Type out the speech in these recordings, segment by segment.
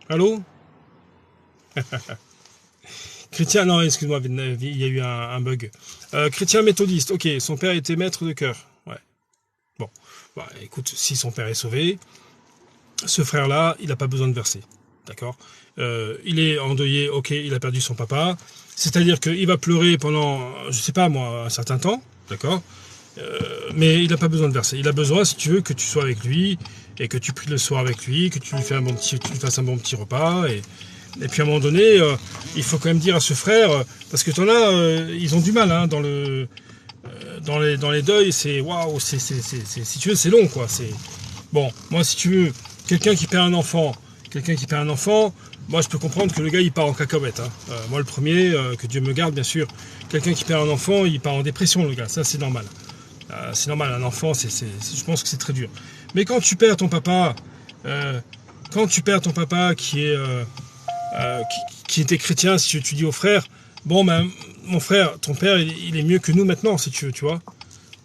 Allô? Chrétien, non, excuse-moi, il y a eu un bug. Chrétien méthodiste, ok, son père était maître de chœur. Ouais, bon. Bah, écoute, si son père est sauvé, ce frère-là, il n'a pas besoin de verser. D'accord. Il est endeuillé, ok, il a perdu son papa. C'est-à-dire qu'il va pleurer pendant, je sais pas moi, un certain temps. D'accord. Mais il n'a pas besoin de verser. Il a besoin, si tu veux, que tu sois avec lui et que tu pries le soir avec lui, que tu lui fasses un bon petit repas. Et puis à un moment donné, il faut quand même dire à ce frère, parce que t'en as, ils ont du mal hein, dans les deuils. C'est waouh, si tu veux, c'est long quoi. C'est bon. Moi, si tu veux, quelqu'un qui perd un enfant, moi je peux comprendre que le gars il part en cacahuète. Hein. Moi le premier, que Dieu me garde bien sûr. Quelqu'un qui perd un enfant, il part en dépression le gars. Ça c'est normal. C'est normal, un enfant, je pense que c'est très dur. Mais quand tu perds ton papa, qui est qui était chrétien, si tu dis au frère, bon ben mon frère, ton père, il est mieux que nous maintenant, si tu veux, tu vois.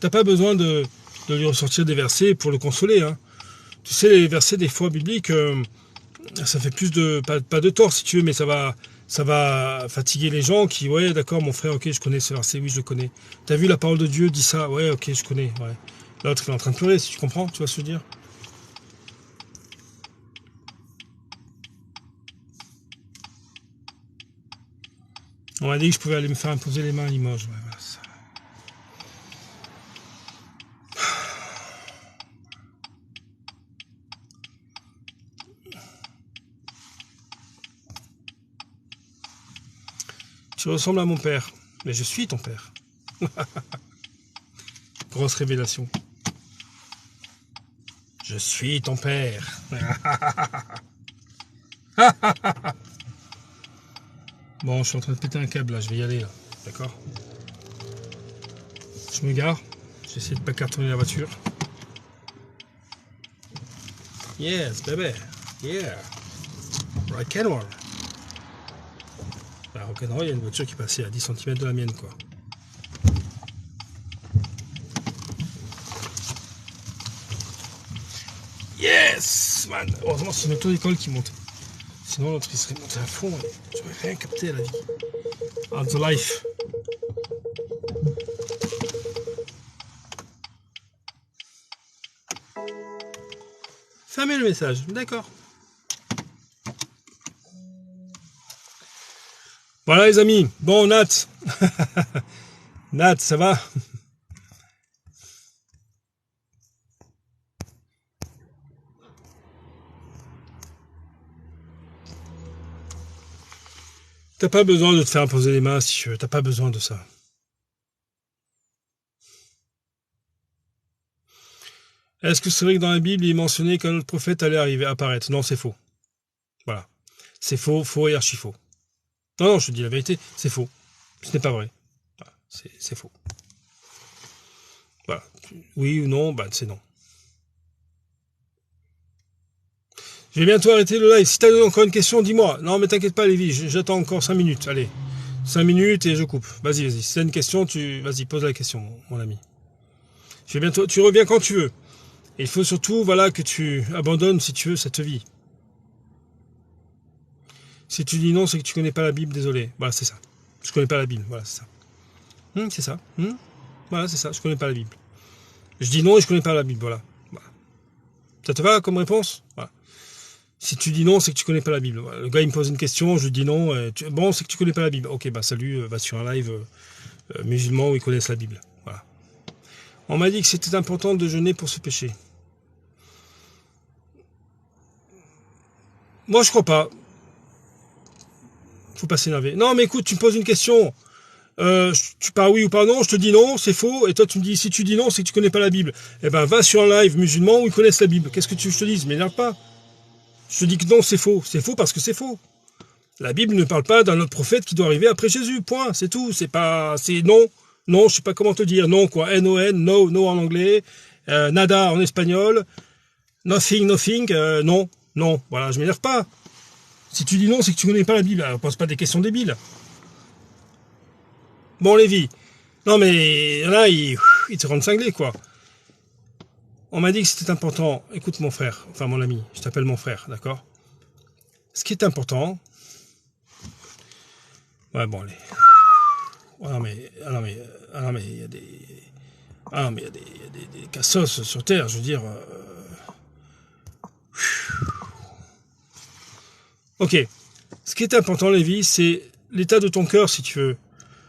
T'as pas besoin de lui ressortir des versets pour le consoler. Hein. Tu sais, les versets des fois bibliques, ça fait plus de pas de tort si tu veux, mais ça va fatiguer les gens qui, ouais, d'accord, mon frère, ok, je connais ce verset, oui, je le connais. T'as vu la parole de Dieu dit ça, ouais, ok, je connais, ouais. L'autre, il est en train de pleurer, si tu comprends, tu vois ce que je veux dire. On m'a dit que je pouvais aller me faire imposer les mains à Limoges, ouais, voilà. Ça. Tu ressembles à mon père, mais je suis ton père. Grosse révélation. Je suis ton père. Bon, je suis en train de péter un câble là, je vais y aller là. D'accord. Je me gare. J'essaie de pas cartonner la voiture. Yes, baby. Yeah. Rock'n'roll. Bah, rock'n'roll, il y a une voiture qui passait à 10 cm de la mienne, quoi. Yes, man. Heureusement, c'est une auto-école qui monte. Sinon, l'autre, il serait monté à fond. J'aurais rien capté à la vie. On the life. Fermez le message. D'accord. Voilà, les amis. Bon, Nat. Nat, ça va? T'as pas besoin de te faire imposer les mains si tu veux. T'as pas besoin de ça. Est-ce que c'est vrai que dans la Bible, il est mentionné qu'un autre prophète allait apparaître? Non, c'est faux. Voilà. C'est faux, faux et archi faux. Non, non, je te dis la vérité, c'est faux. Ce n'est pas vrai. Voilà. C'est faux. Voilà. Oui ou non, bah c'est non. Je vais bientôt arrêter le live. Si tu as encore une question, dis-moi. Non, mais t'inquiète pas, Lévi, j'attends encore 5 minutes. Allez, 5 minutes et je coupe. Vas-y, vas-y. Si tu as une question, vas-y, pose la question, mon ami. Je vais bientôt. Tu reviens quand tu veux. Et il faut surtout, voilà, que tu abandonnes, si tu veux, cette vie. Si tu dis non, c'est que tu connais pas la Bible, désolé. Voilà, c'est ça. Je connais pas la Bible, voilà, c'est ça. C'est ça. Voilà, c'est ça, je connais pas la Bible. Je dis non et je connais pas la Bible, voilà. Voilà. Ça te va comme réponse? Voilà. Si tu dis non, c'est que tu connais pas la Bible. Voilà. Le gars, il me pose une question, je lui dis non. Bon, c'est que tu connais pas la Bible. Ok, bah salut, va sur un live musulman où ils connaissent la Bible. Voilà. On m'a dit que c'était important de jeûner pour ce péché. Moi, je crois pas. Faut pas s'énerver. Non, mais écoute, tu me poses une question. Tu pars oui ou pas non, je te dis non, c'est faux, et toi tu me dis si tu dis non, c'est que tu connais pas la Bible. Eh ben va sur un live musulman où ils connaissent la Bible. Qu'est-ce que tu veux que je te dise? M'énerve pas. Je te dis que non, c'est faux. C'est faux parce que c'est faux. La Bible ne parle pas d'un autre prophète qui doit arriver après Jésus. Point. C'est tout. C'est pas. C'est non. Non, je sais pas comment te dire. Non, quoi. N-O-N, no, no en anglais. Nada en espagnol. Nothing, nothing. Non. Non. Voilà, je m'énerve pas. Si tu dis non, c'est que tu connais pas la Bible. Alors, pose pas des questions débiles. Bon, Lévi. Non, mais là, il te rend cinglé, quoi. On m'a dit que c'était important. Écoute, mon frère, enfin mon ami, je t'appelle mon frère, d'accord? ce qui est important... Ouais, bon, allez. Ah non, mais il y a des... Ah non, mais il y a des cassos sur Terre, je veux dire... Ok. Ce qui est important, Lévi, c'est l'état de ton cœur, si tu veux.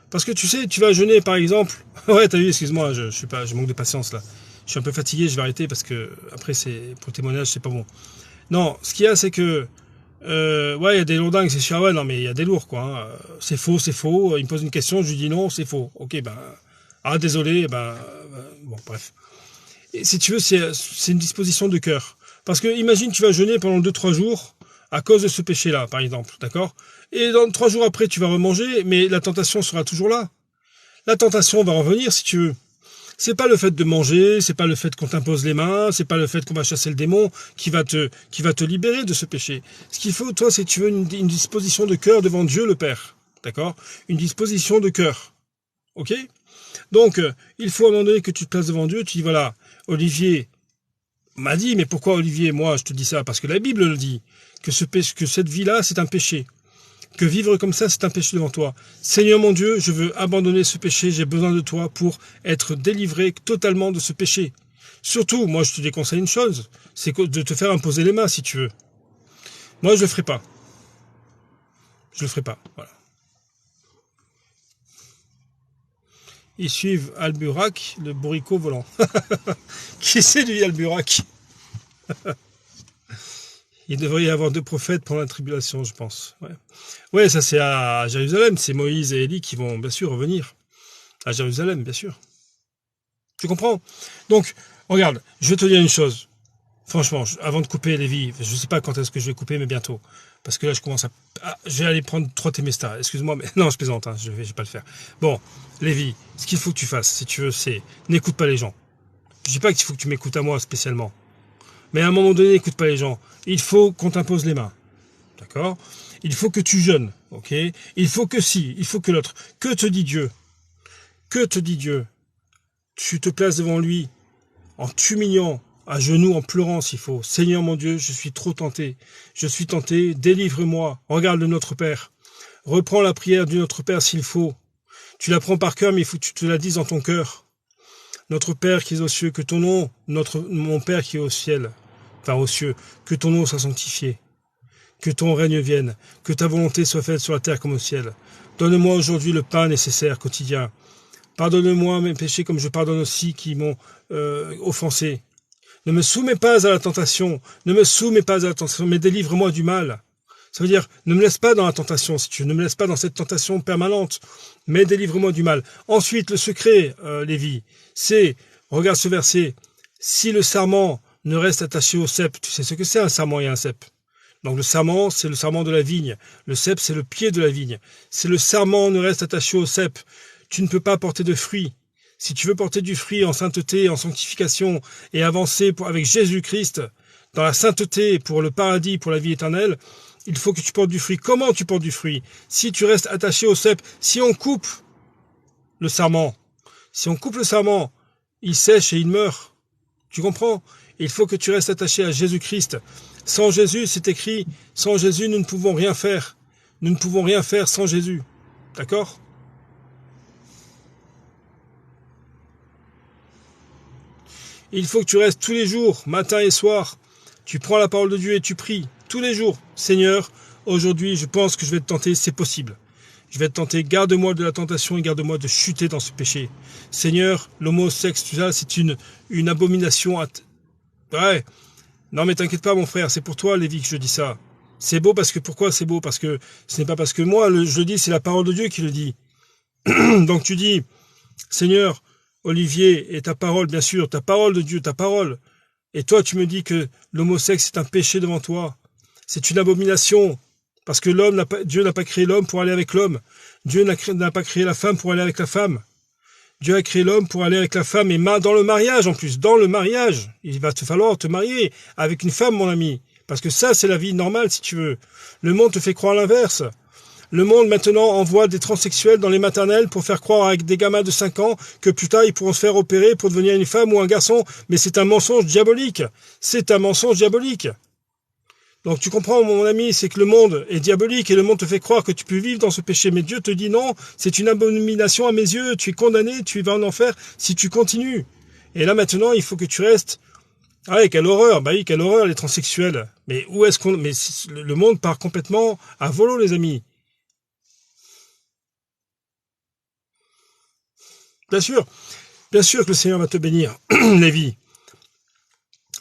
Parce que tu sais, tu vas jeûner, par exemple... Ouais, t'as vu, excuse-moi, je manque de patience, là. Je suis un peu fatigué, je vais arrêter, parce que, après, pour le témoignage, c'est pas bon. Non, ce qu'il y a, c'est que... ouais, il y a des lourdingues, c'est sûr. Ah ouais, non, mais il y a des lourds, quoi. Hein. C'est faux, c'est faux. Il me pose une question, je lui dis non, c'est faux. Ok, ben... Ah, désolé, bon, bref. Et si tu veux, c'est une disposition de cœur. Parce que, imagine, tu vas jeûner pendant 2-3 jours à cause de ce péché-là, par exemple, d'accord? Et dans 3 jours après, tu vas remanger, mais la tentation sera toujours là. La tentation va revenir, si tu veux. C'est pas le fait de manger, c'est pas le fait qu'on t'impose les mains, c'est pas le fait qu'on va chasser le démon qui va te libérer de ce péché. Ce qu'il faut, toi, c'est que tu veux une disposition de cœur devant Dieu le Père, d'accord? Une disposition de cœur, ok? Donc, il faut à un moment donné que tu te places devant Dieu, tu dis voilà, Olivier m'a dit, mais pourquoi Olivier, moi, je te dis ça? Parce que la Bible le dit, que cette vie-là, c'est un péché. Que vivre comme ça, c'est un péché devant toi. Seigneur mon Dieu, je veux abandonner ce péché, j'ai besoin de toi pour être délivré totalement de ce péché. Surtout, moi je te déconseille une chose, c'est de te faire imposer les mains si tu veux. Moi je le ferai pas. Je le ferai pas, voilà. Ils suivent Alburac, le bourricot volant. Qui c'est lui Alburac? Il devrait y avoir 2 prophètes pendant la tribulation, je pense. Ouais, ça c'est à Jérusalem. C'est Moïse et Élie qui vont bien sûr revenir. À Jérusalem, bien sûr. Tu comprends? Donc, regarde, je vais te dire une chose. Franchement, avant de couper, Lévi, je ne sais pas quand est-ce que je vais couper, mais bientôt. Parce que là, je commence à... Ah, je vais aller prendre 3 Temesta. Excuse-moi, mais non, je plaisante, hein, je vais pas le faire. Bon, Lévi, ce qu'il faut que tu fasses, si tu veux, c'est... N'écoute pas les gens. Je dis pas qu'il faut que tu m'écoutes à moi spécialement. Mais à un moment donné, n'écoute pas les gens. Il faut qu'on t'impose les mains. D'accord? Il faut que tu jeûnes. Ok? Il faut que si, il faut que l'autre. Que te dit Dieu? Que te dit Dieu? Tu te places devant lui en t'humiliant, à genoux, en pleurant s'il faut. Seigneur mon Dieu, je suis trop tenté. Je suis tenté, délivre-moi. Regarde le Notre Père. Reprends la prière du Notre Père s'il faut. Tu la prends par cœur, mais il faut que tu te la dises dans ton cœur. Notre Père qui est aux cieux, que ton nom, mon Père qui est au ciel, enfin aux cieux, que ton nom soit sanctifié, que ton règne vienne, que ta volonté soit faite sur la terre comme au ciel. Donne-moi aujourd'hui le pain nécessaire quotidien. Pardonne-moi mes péchés comme je pardonne aussi qui m'ont offensé. Ne me soumets pas à la tentation, ne me soumets pas à la tentation, mais délivre-moi du mal. Ça veut dire, ne me laisse pas dans la tentation, si tu veux, ne me laisse pas dans cette tentation permanente, mais délivre-moi du mal. Ensuite, le secret, Lévi, c'est, regarde ce verset, si le sarment ne reste attaché au cep, tu sais ce que c'est un sarment et un cep. Donc le sarment, c'est le sarment de la vigne. Le cep, c'est le pied de la vigne. Si le sarment ne reste attaché au cep, tu ne peux pas porter de fruits. Si tu veux porter du fruit en sainteté, en sanctification, et avancer avec Jésus-Christ dans la sainteté pour le paradis, pour la vie éternelle, il faut que tu portes du fruit. Comment tu portes du fruit? Si tu restes attaché au cep, si on coupe le sarment, il sèche et il meurt. Tu comprends? Il faut que tu restes attaché à Jésus-Christ. Sans Jésus, c'est écrit, sans Jésus, nous ne pouvons rien faire. Nous ne pouvons rien faire sans Jésus. D'accord? Il faut que tu restes tous les jours, matin et soir. Tu prends la parole de Dieu et tu pries tous les jours. Seigneur, aujourd'hui, je pense que je vais te tenter, c'est possible. Je vais te tenter, garde-moi de la tentation et garde-moi de chuter dans ce péché. Seigneur, l'homosexe, tout ça, c'est une abomination. Ouais. Non mais t'inquiète pas mon frère, c'est pour toi Lévi que je dis ça. C'est beau parce que, pourquoi c'est beau? Parce que ce n'est pas parce que moi je le dis, c'est la parole de Dieu qui le dit. Donc tu dis, Seigneur, Olivier, et ta parole, bien sûr, ta parole de Dieu, ta parole. Et toi, tu me dis que l'homosexe est un péché devant toi. C'est une abomination. Parce que Dieu n'a pas créé l'homme pour aller avec l'homme. Dieu n'a pas créé la femme pour aller avec la femme. Dieu a créé l'homme pour aller avec la femme et dans le mariage en plus. Dans le mariage, il va te falloir te marier avec une femme, mon ami. Parce que ça, c'est la vie normale, si tu veux. Le monde te fait croire l'inverse. Le monde maintenant envoie des transsexuels dans les maternelles pour faire croire avec des gamins de 5 ans que plus tard ils pourront se faire opérer pour devenir une femme ou un garçon. Mais c'est un mensonge diabolique. C'est un mensonge diabolique. Donc tu comprends, mon ami, c'est que le monde est diabolique et le monde te fait croire que tu peux vivre dans ce péché. Mais Dieu te dit non, c'est une abomination à mes yeux, tu es condamné, tu vas en enfer si tu continues. Et là maintenant, il faut que tu restes. Ah oui, quelle horreur, bah oui, quelle horreur les transsexuels. Mais où est-ce qu'on... Mais le monde part complètement à volo, les amis. Bien sûr que le Seigneur va te bénir, Lévi.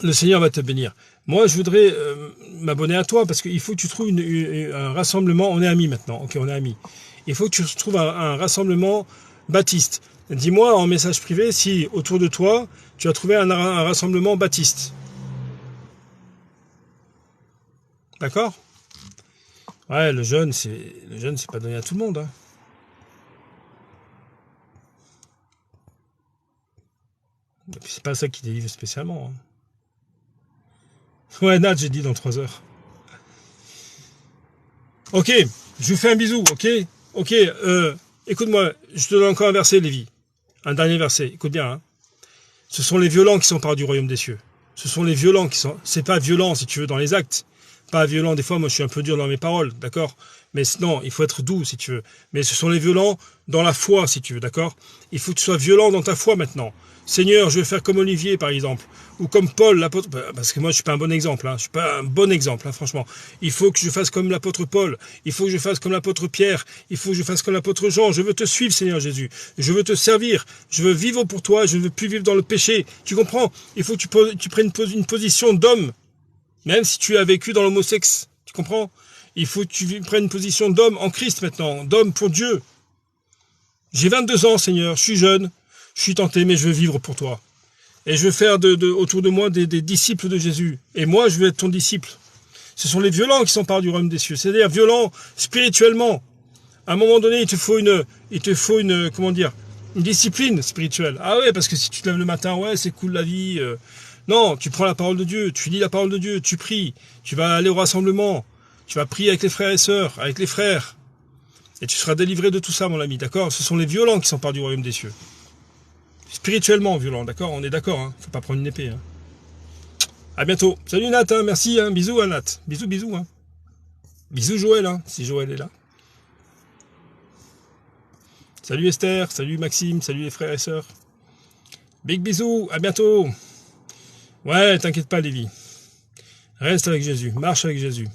Le Seigneur va te bénir. Moi, je voudrais m'abonner à toi parce qu'il faut que tu trouves un rassemblement. On est amis maintenant. Ok, on est amis. Il faut que tu trouves un rassemblement baptiste. Dis-moi en message privé si autour de toi, tu as trouvé un rassemblement baptiste. D'accord? Ouais, le jeûne, c'est pas donné à tout le monde. Hein. Et puis c'est pas ça qui délivre spécialement. Hein. Ouais, Nat, j'ai dit dans 3 heures. Ok, je vous fais un bisou, ok? Ok, écoute-moi, je te donne encore un verset, Lévi. Un dernier verset, écoute bien. Hein. Ce sont les violents qui s'emparent du royaume des cieux. Ce sont les violents qui sont... C'est pas violent, si tu veux, dans les actes. Pas violent, des fois, moi, je suis un peu dur dans mes paroles, d'accord? Mais non, il faut être doux, si tu veux. Mais ce sont les violents dans la foi, si tu veux, d'accord? Il faut que tu sois violent dans ta foi, maintenant. Seigneur, je vais faire comme Olivier, par exemple. Ou comme Paul, l'apôtre... Parce que moi, je suis pas un bon exemple, hein. Je suis pas un bon exemple, hein, franchement. Il faut que je fasse comme l'apôtre Paul. Il faut que je fasse comme l'apôtre Pierre. Il faut que je fasse comme l'apôtre Jean. Je veux te suivre, Seigneur Jésus. Je veux te servir. Je veux vivre pour toi. Je ne veux plus vivre dans le péché. Tu comprends? Il faut que tu prennes une position d'homme. Même si tu as vécu dans l'homosexe. Tu comprends? Il faut que tu prennes une position d'homme en Christ maintenant. D'homme pour Dieu. J'ai 22 ans, Seigneur. Je suis jeune. Je suis tenté, mais je veux vivre pour toi. Et je veux faire autour de moi des disciples de Jésus. Et moi, je veux être ton disciple. Ce sont les violents qui s'emparent du royaume des cieux. C'est-à-dire violents spirituellement. À un moment donné, il te faut comment dire, une discipline spirituelle. Ah ouais, parce que si tu te lèves le matin, ouais, c'est cool la vie. Non, tu prends la parole de Dieu, tu lis la parole de Dieu, tu pries, tu vas aller au rassemblement, tu vas prier avec les frères et sœurs, avec les frères. Et tu seras délivré de tout ça, mon ami, d'accord? Ce sont les violents qui s'emparent du royaume des cieux. Spirituellement violents, d'accord? On est d'accord, hein? Faut pas prendre une épée. Hein? À bientôt. Salut Nat, hein? Merci, hein? Bisous à Nat. Bisous, bisous. Hein? Bisous Joël, hein? Si Joël est là. Salut Esther, salut Maxime, salut les frères et sœurs. Big bisous, à bientôt. Ouais, t'inquiète pas Lévi. Reste avec Jésus, marche avec Jésus.